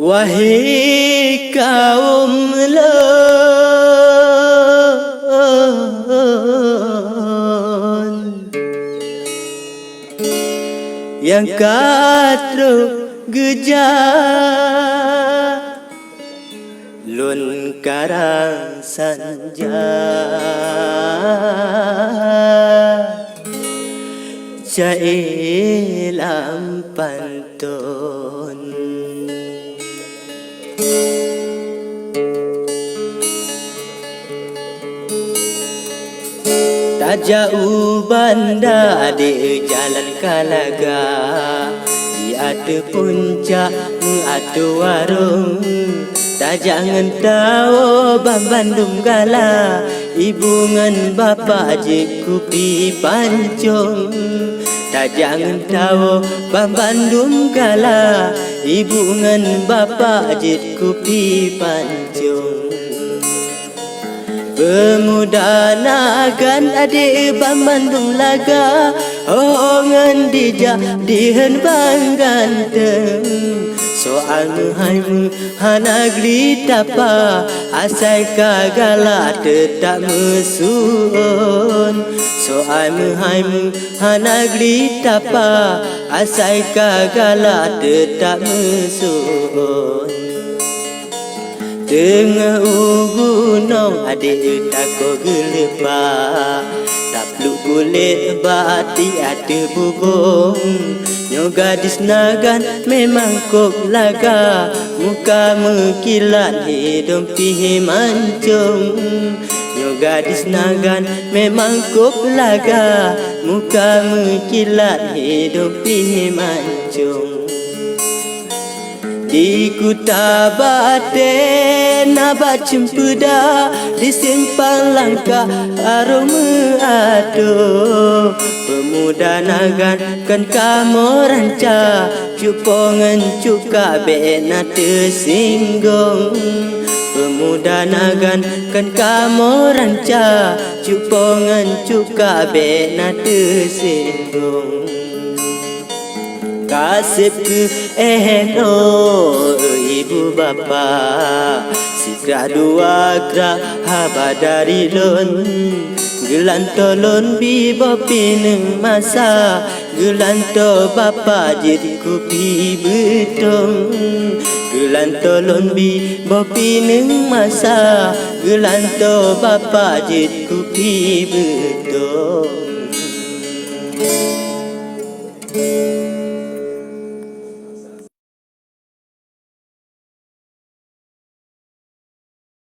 Wahai kaum lon yang katro geja lun karang sanja Jailam pantun tak jauh banda di jalan Kalaga, di ada puncak ada warung. Tak jangan tahu Bandung gala, ibu ngan bapa je kupi pancung. Tak jangan tahu Bandung gala, ibu ngan bapa je kupi pancung. Pemuda nagan adik Bandung laga, oh ngan dijak dihen bang ganteng. Soal muhaimu hanagli tapa, asai kagala tetap mesuon. Soal muhaimu hanagli tapa, asai kagala tetap mesuon. Tengah gunung adik tako gelepa, tak perlu kulit bati ada bubung. Nyo gadis nagan memang kok laga, muka mekilat hidung pihi mancung. Nyo gadis nagan memang kok laga, muka mekilat hidung pihi mancung. Di Kuta Baten nabat cempeda, di simpang langkah aroma ado. Pemuda nagan kan kamu ranca, cupongan cuka bena tersinggung. Pemuda nagan kan kamu ranca, cupongan cuka bena tersinggung. Kasihku eno ibu bapa, sikra dua kra haba dari lon. Gelantolon bibo pineng masa, gelanto bapa jadi kupi betong. Gelantolon bibo pineng masa, gelanto bapa jadi kupi betong.